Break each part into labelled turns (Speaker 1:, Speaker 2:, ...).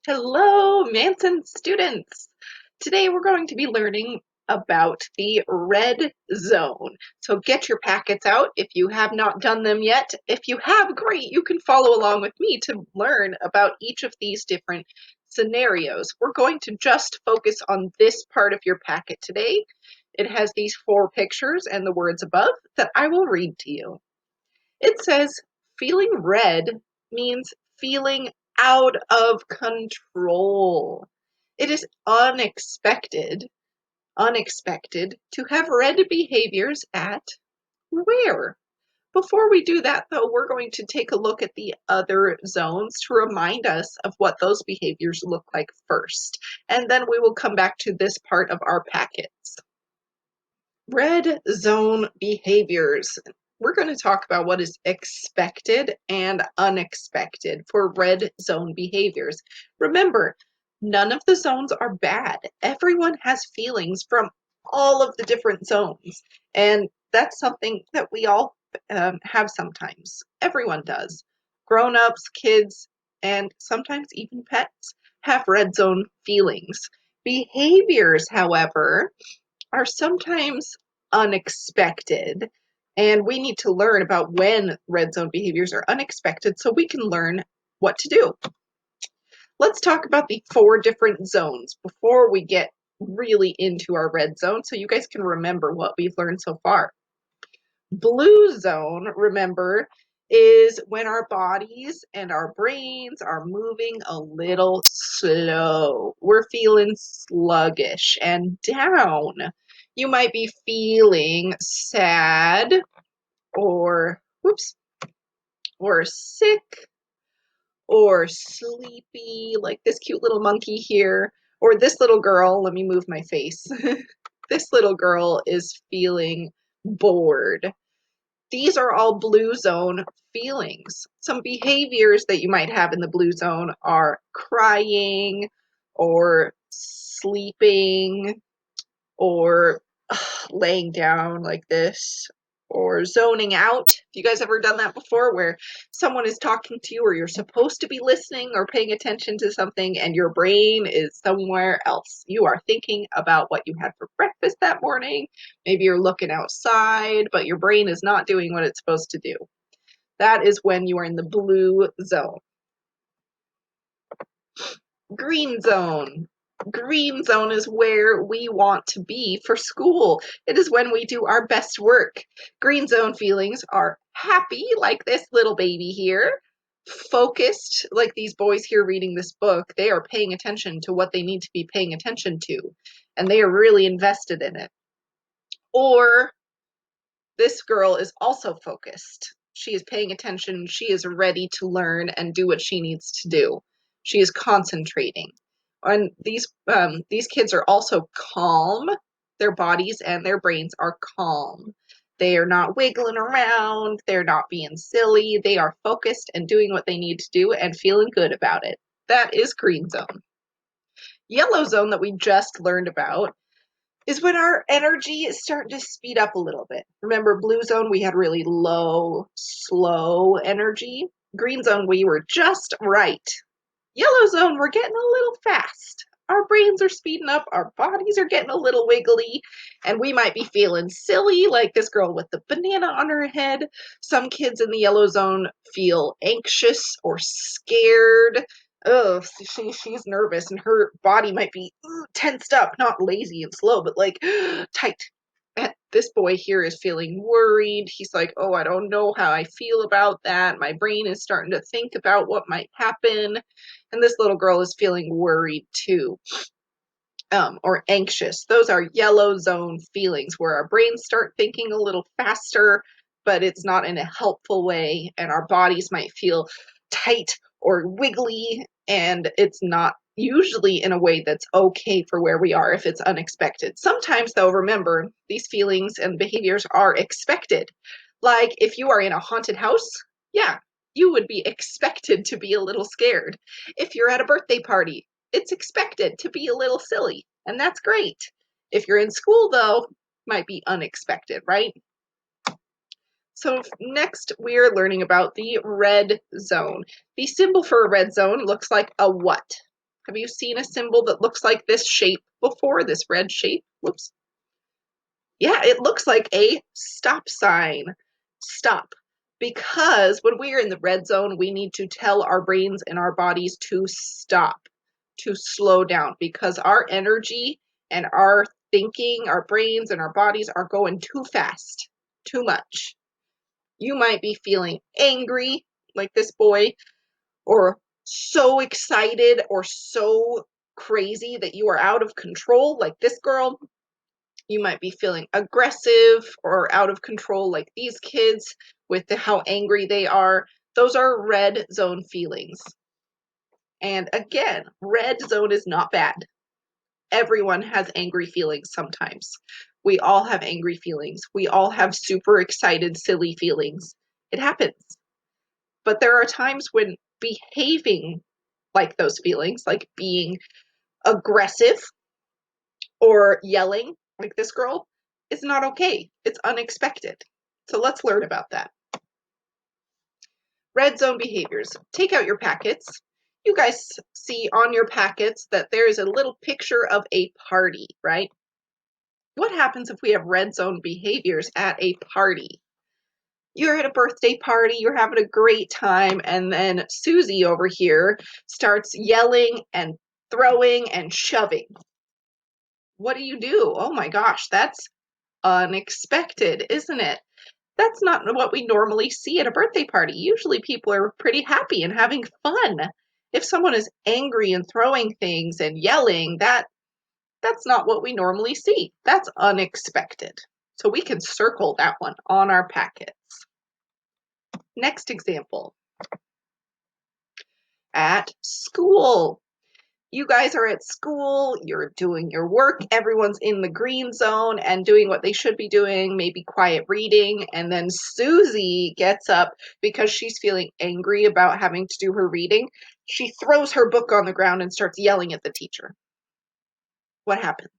Speaker 1: Hello, Manson students! Today we're going to be learning about the red zone. So get your packets out if you have not done them yet. If you have, great, you can follow along with me to learn about each of these different scenarios. We're going to just focus on this part of your packet today. It has these four pictures and the words above that I will read to you. It says feeling red means feeling out of control. It is unexpected to have red behaviors at where? Before we do that, though, we're going to take a look at the other zones to remind us of what those behaviors look like first. And then we will come back to this part of our packets. Red zone behaviors. We're going to talk about what is expected and unexpected for red zone behaviors. Remember, none of the zones are bad. Everyone has feelings from all of the different zones. And that's something that we all have sometimes. Everyone does. Grown-ups, kids, and sometimes even pets have red zone feelings. Behaviors, however, are sometimes unexpected, and we need to learn about when red zone behaviors are unexpected so we can learn what to do. Let's talk about the four different zones before we get really into our red zone so you guys can remember what we've learned so far. Blue zone, remember, is when our bodies and our brains are moving a little slow. We're feeling sluggish and down. You might be feeling sad or, or sick or sleepy, like this cute little monkey here, or this little girl. Let me move my face. This little girl is feeling bored. These are all blue zone feelings. Some behaviors that you might have in the blue zone are crying or sleeping or laying down like this or zoning out. Have you guys ever done that before where someone is talking to you or you're supposed to be listening or paying attention to something and your brain is somewhere else? You are thinking about what you had for breakfast that morning. Maybe you're looking outside, but your brain is not doing what it's supposed to do. That is when you are in the blue zone. Green zone. Green zone is where we want to be for school. It is when we do our best work. Green zone feelings are happy, like this little baby here, focused, like these boys here reading this book. They are paying attention to what they need to be paying attention to, and they are really invested in it. Or this girl is also focused. She is paying attention. She is ready to learn and do what she needs to do. She is concentrating. And these kids are also calm. Their bodies and their brains are calm. They are not wiggling around. They're not being silly. They are focused and doing what they need to do and feeling good about it. That is green zone. Yellow zone that we just learned about is when our energy is starting to speed up a little bit. Remember, blue zone, we had really low, slow energy. Green zone, we were just right. Yellow zone, we're getting a little fast. Our brains are speeding up, our bodies are getting a little wiggly, and we might be feeling silly, like this girl with the banana on her head. Some kids in the yellow zone feel anxious or scared. Oh, she's nervous, and her body might be tensed up, not lazy and slow, but like tight. And this boy here is feeling worried. He's like, oh, I don't know how I feel about that. My brain is starting to think about what might happen. And this little girl is feeling worried too, or anxious. Those are yellow zone feelings where our brains start thinking a little faster, but it's not in a helpful way. And our bodies might feel tight or wiggly, and it's not usually in a way that's okay for where we are if it's unexpected. Sometimes, though, remember, these feelings and behaviors are expected. Like if you are in a haunted house, yeah, you would be expected to be a little scared. If you're at a birthday party, it's expected to be a little silly, and that's great. If you're in school, though, might be unexpected, right? So next we're learning about the red zone. The symbol for a red zone looks like a what? Have you seen a symbol that looks like this shape before, this red shape? Whoops. Yeah, it looks like a stop sign. Stop. Because when we are in the red zone, we need to tell our brains and our bodies to stop, to slow down, because our energy and our thinking, our brains and our bodies are going too fast, too much. You might be feeling angry, like this boy, or so excited or so crazy that you are out of control, like this girl. You might be feeling aggressive or out of control, like these kids, with how angry they are. Those are red zone feelings. And again, red zone is not bad. Everyone has angry feelings sometimes. We all have angry feelings. We all have super excited, silly feelings. It happens. But there are times when behaving like those feelings, like being aggressive or yelling like this girl, is not okay. It's unexpected. So let's learn about that. Red zone behaviors. Take out your packets. You guys see on your packets that there is a little picture of a party, right? What happens if we have red zone behaviors at a party? You're at a birthday party, you're having a great time, and then Susie over here starts yelling and throwing and shoving. What do? Oh my gosh, that's unexpected, isn't it? That's not what we normally see at a birthday party. Usually people are pretty happy and having fun. If someone is angry and throwing things and yelling, that's not what we normally see. That's unexpected. So we can circle that one on our packets. Next example. At school. You guys are at school, you're doing your work, everyone's in the green zone and doing what they should be doing, maybe quiet reading, and then Susie gets up because she's feeling angry about having to do her reading. She throws her book on the ground and starts yelling at the teacher. What happens?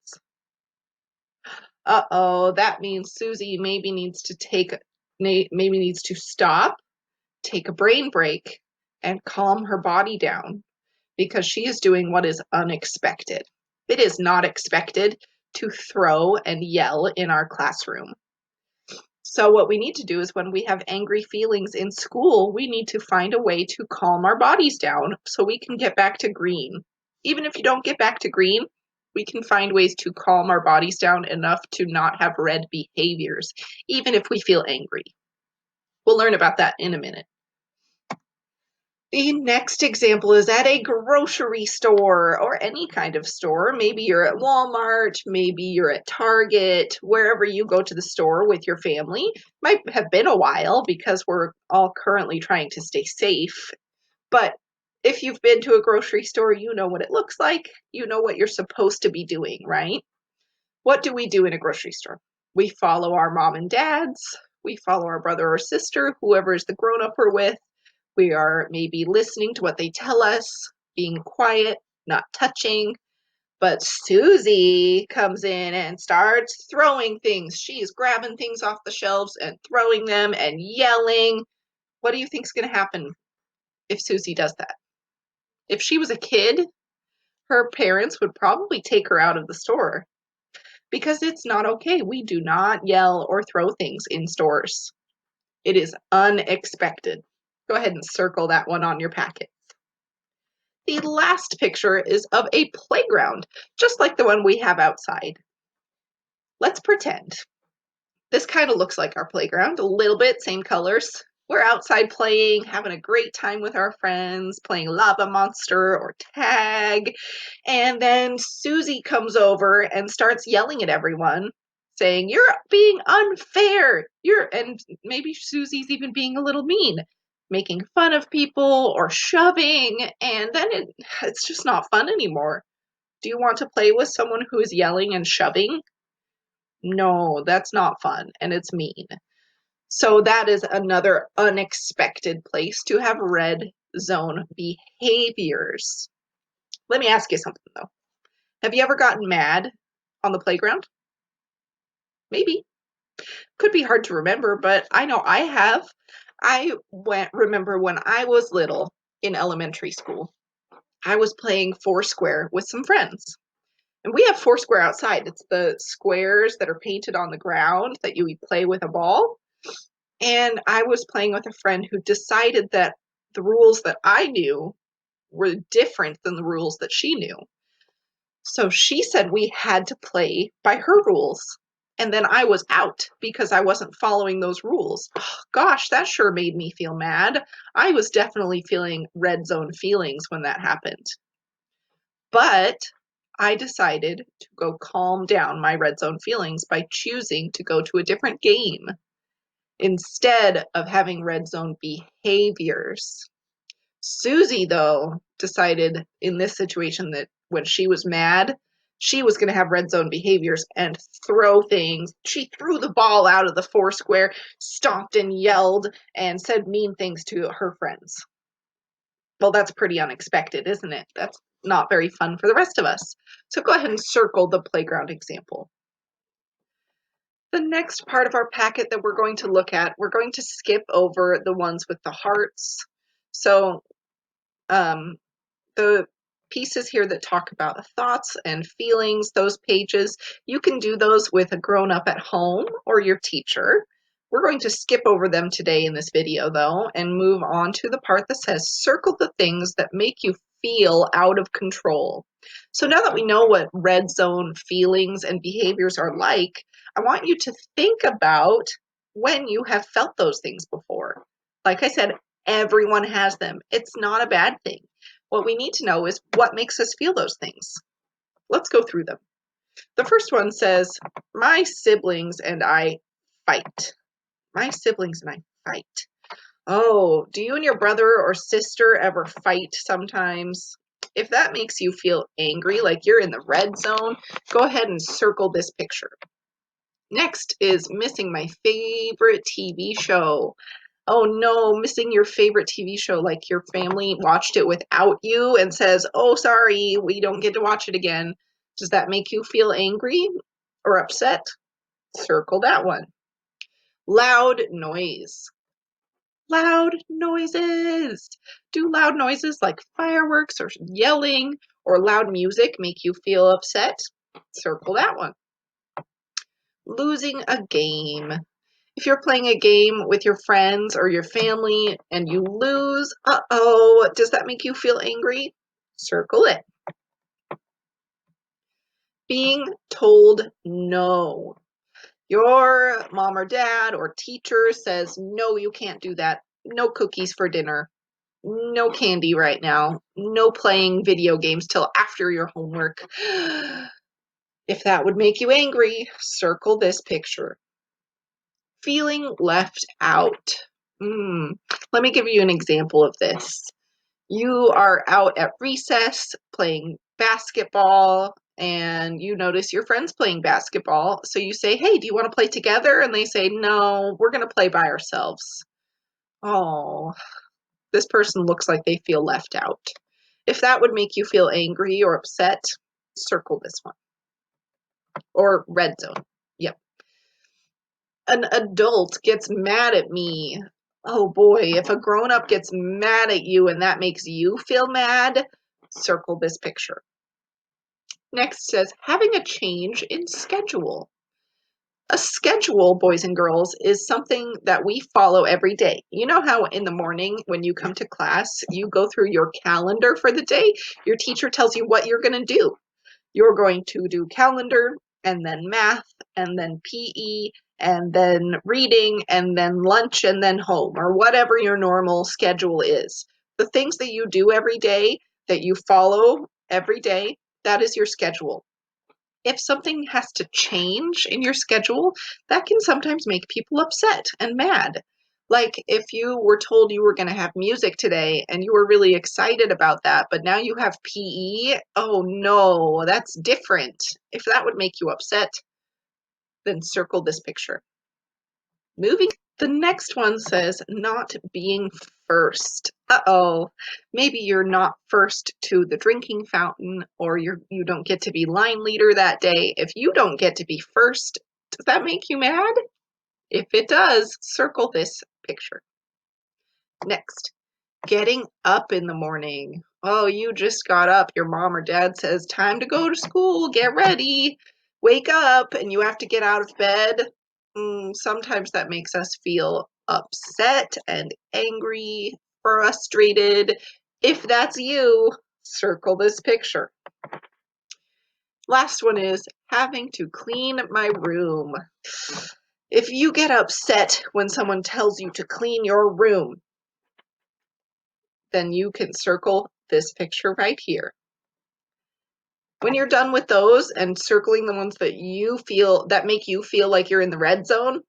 Speaker 1: Uh-oh, that means Susie maybe needs to stop, take a brain break, and calm her body down, because she is doing what is unexpected. It is not expected to throw and yell in our classroom. So what we need to do is when we have angry feelings in school, we need to find a way to calm our bodies down so we can get back to green. Even if you don't get back to green, we can find ways to calm our bodies down enough to not have red behaviors, even if we feel angry. We'll learn about that in a minute. The next example is at a grocery store or any kind of store. Maybe you're at Walmart, maybe you're at Target, wherever you go to the store with your family. Might have been a while because we're all currently trying to stay safe. But if you've been to a grocery store, you know what it looks like. You know what you're supposed to be doing, right? What do we do in a grocery store? We follow our mom and dads. We follow our brother or sister, whoever is the grown up we're with. We are maybe listening to what they tell us, being quiet, not touching. But Susie comes in and starts throwing things. She's grabbing things off the shelves and throwing them and yelling. What do you think's going to happen if Susie does that? If she was a kid, her parents would probably take her out of the store because it's not okay. We do not yell or throw things in stores. It is unexpected. Go ahead and circle that one on your packet. The last picture is of a playground, just like the one we have outside. Let's pretend. This kind of looks like our playground, a little bit, same colors. We're outside playing, having a great time with our friends, playing Lava Monster or tag. And then Susie comes over and starts yelling at everyone, saying, "You're being unfair. And maybe Susie's even being a little mean, making fun of people or shoving, and then it's just not fun anymore. Do you want to play with someone who is yelling and shoving? No, that's not fun, and it's mean. So that is another unexpected place to have red zone behaviors. Let me ask you something though. Have you ever gotten mad on the playground? Maybe. Could be hard to remember, but I know I have. Remember when I was little in elementary school. I was playing Foursquare with some friends. And we have Foursquare outside. It's the squares that are painted on the ground that you play with a ball. And I was playing with a friend who decided that the rules that I knew were different than the rules that she knew. So she said we had to play by her rules. And then I was out because I wasn't following those rules. Oh, gosh, that sure made me feel mad. I was definitely feeling red zone feelings when that happened. But I decided to go calm down my red zone feelings by choosing to go to a different game instead of having red zone behaviors. Susie, though, decided in this situation that when she was mad, she was going to have red zone behaviors and throw things. She threw the ball out of the Foursquare, stomped and yelled, and said mean things to her friends. Well, that's pretty unexpected, isn't it? That's not very fun for the rest of us. So go ahead and circle the playground example. The next part of our packet that we're going to look at, we're going to skip over the ones with the hearts. So the pieces here that talk about the thoughts and feelings, those pages, you can do those with a grown-up at home or your teacher. We're going to skip over them today in this video, though, and move on to the part that says circle the things that make you feel out of control. So now that we know what red zone feelings and behaviors are like, I want you to think about when you have felt those things before. Like I said, everyone has them. It's not a bad thing. What we need to know is what makes us feel those things. Let's go through them. The first one says, my siblings and I fight. My siblings and I fight. Oh, do you and your brother or sister ever fight sometimes? If that makes you feel angry, like you're in the red zone, go ahead and circle this picture. Next is missing my favorite TV show. Oh no, missing your favorite TV show, like your family watched it without you and says, oh, sorry, we don't get to watch it again. Does that make you feel angry or upset? Circle that one. Loud noise. Loud noises. Do loud noises like fireworks or yelling or loud music make you feel upset? Circle that one. Losing a game. If you're playing a game with your friends or your family and you lose, uh-oh, does that make you feel angry? Circle it. Being told no. Your mom or dad or teacher says, no, you can't do that. No cookies for dinner. No candy right now. No playing video games till after your homework. If that would make you angry, circle this picture. Feeling left out. Let me give you an example of this. You are out at recess playing basketball and you notice your friends playing basketball. So you say, hey, do you want to play together? And they say, no, we're going to play by ourselves. Oh, this person looks like they feel left out. If that would make you feel angry or upset, circle this one. Or red zone. Yep. An adult gets mad at me. Oh boy, if a grown-up gets mad at you and that makes you feel mad, circle this picture. Next says having a change in schedule. A schedule, boys and girls, is something that we follow every day. You know how in the morning when you come to class, you go through your calendar for the day? Your teacher tells you what you're going to do. You're going to do calendar and then math and then PE and then reading and then lunch and then home, or whatever your normal schedule is. The things that you do every day, that you follow every day, that is your schedule. If something has to change in your schedule, that can sometimes make people upset and mad. Like if you were told you were going to have music today and you were really excited about that, but now you have PE, oh no, that's different. If that would make you upset, then circle this picture. Moving, the next one says not being first. Uh-oh, maybe you're not first to the drinking fountain, or you don't get to be line leader that day. If you don't get to be first, does that make you mad? If it does, circle this picture. Next, getting up in the morning. Oh, you just got up. Your mom or dad says, time to go to school, get ready, wake up, and you have to get out of bed. Sometimes that makes us feel upset and angry, frustrated. If that's you, circle this picture. Last one is having to clean my room. If you get upset when someone tells you to clean your room, then you can circle this picture right here. When you're done with those and circling the ones that make you feel like you're in the red zone,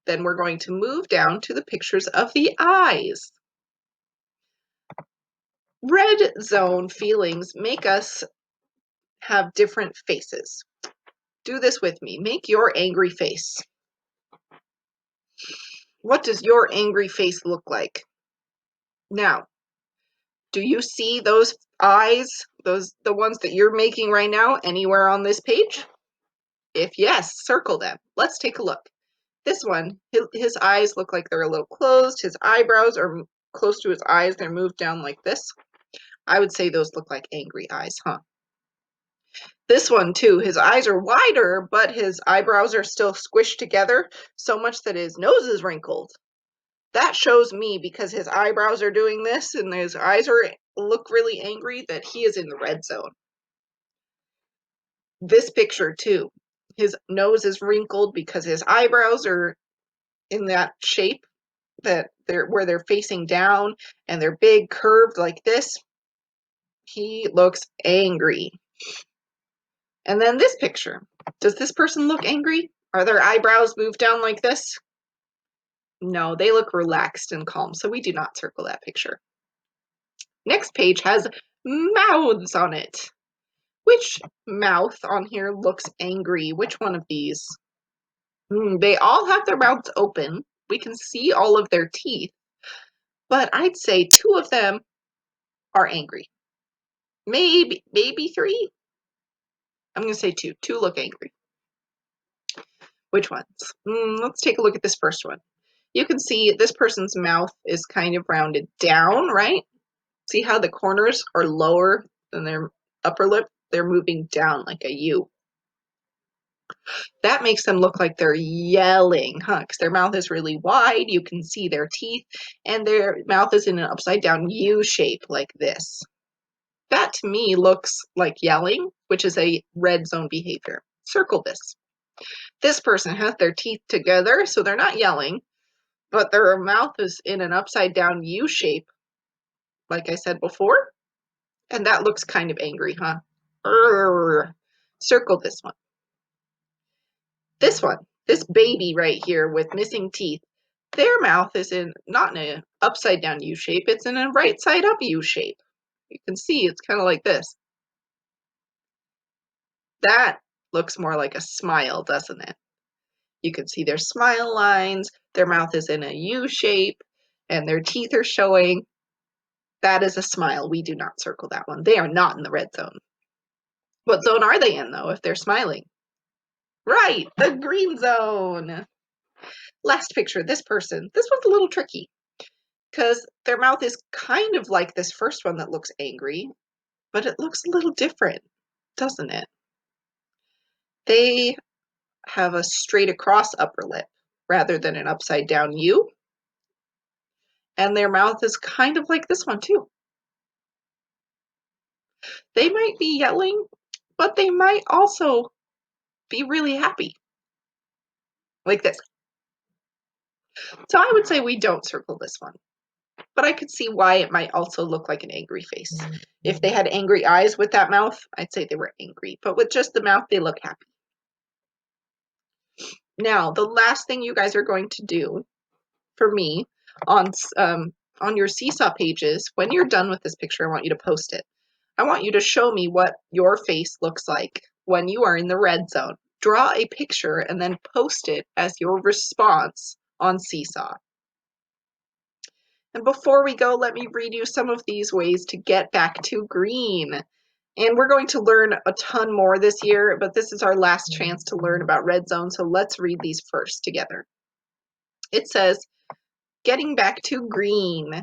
Speaker 1: then we're going to move down to the pictures of the eyes. Red zone feelings make us have different faces. Do this with me. Make your angry face. What does your angry face look like? Now, do you see those eyes, the ones that you're making right now, anywhere on this page? If yes, circle them. Let's take a look. This one, his eyes look like they're a little closed. His eyebrows are close to his eyes. They're moved down like this. I would say those look like angry eyes, huh? This one too, his eyes are wider, but his eyebrows are still squished together so much that his nose is wrinkled. That shows me, because his eyebrows are doing this and his eyes look really angry, that he is in the red zone. This picture too, his nose is wrinkled because his eyebrows are in that shape that where they're facing down and they're big curved like this. He looks angry. And then this picture, does this person look angry? Are their eyebrows moved down like this? No, they look relaxed and calm, so we do not circle that picture. Next page has mouths on it. Which mouth on here looks angry? Which one of these? They all have their mouths open. We can see all of their teeth, but I'd say two of them are angry. Maybe three? I'm going to say two. Two look angry. Which ones? Let's take a look at this first one. You can see this person's mouth is kind of rounded down, right? See how the corners are lower than their upper lip? They're moving down like a U. That makes them look like they're yelling, huh? Because their mouth is really wide. You can see their teeth, and their mouth is in an upside down U shape like this. That to me looks like yelling, which is a red zone behavior. Circle this. This person has their teeth together, so they're not yelling, but their mouth is in an upside down U shape, like I said before, and that looks kind of angry, huh? Circle this one. This one, this baby right here with missing teeth, their mouth is not in an upside down U shape, it's in a right side up U shape. You can see it's kind of like this. That looks more like a smile, doesn't it? You can see their smile lines, their mouth is in a U shape, and their teeth are showing. That is a smile. We do not circle that one. They are not in the red zone. What zone are they in, though, if they're smiling? Right, the green zone. Last picture, this person. This one's a little tricky because their mouth is kind of like this first one that looks angry, but it looks a little different, doesn't it? They have a straight across upper lip rather than an upside down U. And their mouth is kind of like this one too. They might be yelling, but they might also be really happy. Like this. So I would say we don't circle this one. But I could see why it might also look like an angry face. If they had angry eyes with that mouth, I'd say they were angry. But with just the mouth, they look happy. Now, the last thing you guys are going to do for me on your Seesaw pages, when you're done with this picture, I want you to post it. I want you to show me what your face looks like when you are in the red zone. Draw a picture and then post it as your response on Seesaw. And before we go, let me read you some of these ways to get back to green. And we're going to learn a ton more this year, but this is our last chance to learn about red zone, so let's read these first together. It says, getting back to green.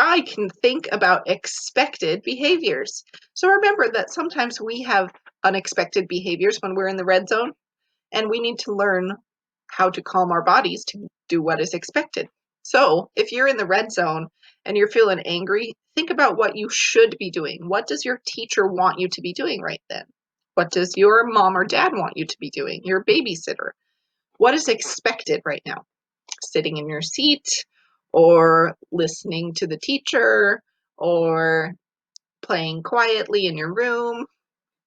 Speaker 1: I can think about expected behaviors. So remember that sometimes we have unexpected behaviors when we're in the red zone, and we need to learn how to calm our bodies to do what is expected. So if you're in the red zone and you're feeling angry, think about what you should be doing. What does your teacher want you to be doing right then? What does your mom or dad want you to be doing? Your babysitter? What is expected right now? Sitting in your seat, or listening to the teacher, or playing quietly in your room,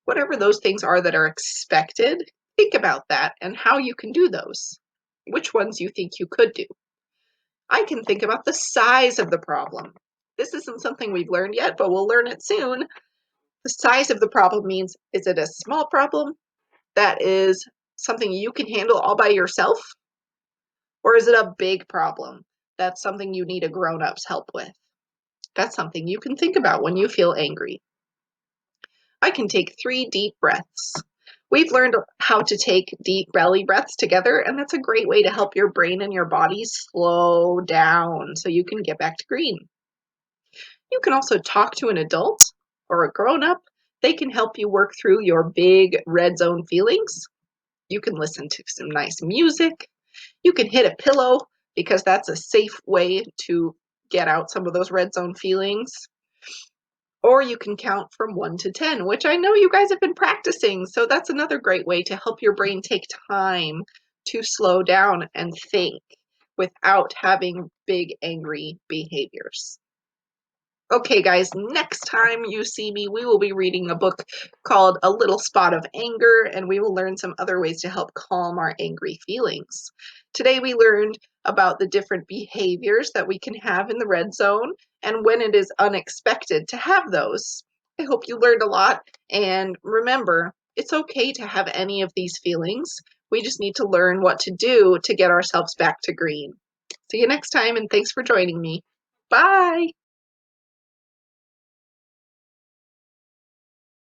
Speaker 1: whatever those things are that are expected, think about that and how you can do those. Which ones you think you could do. I can think about the size of the problem. This isn't something we've learned yet, but we'll learn it soon. The size of the problem means, is it a small problem that is something you can handle all by yourself? Or is it a big problem that's something you need a grown-up's help with? That's something you can think about when you feel angry. I can take 3 deep breaths. We've learned how to take deep belly breaths together, and that's a great way to help your brain and your body slow down so you can get back to green. You can also talk to an adult or a grown-up. They can help you work through your big red zone feelings. You can listen to some nice music. You can hit a pillow because that's a safe way to get out some of those red zone feelings. Or you can count from 1 to 10, which I know you guys have been practicing. So that's another great way to help your brain take time to slow down and think without having big angry behaviors. Okay, guys, next time you see me, we will be reading a book called A Little Spot of Anger, and we will learn some other ways to help calm our angry feelings. Today, we learned about the different behaviors that we can have in the red zone and when it is unexpected to have those. I hope you learned a lot, and remember, it's okay to have any of these feelings. We just need to learn what to do to get ourselves back to green. See you next time, and thanks for joining me. Bye!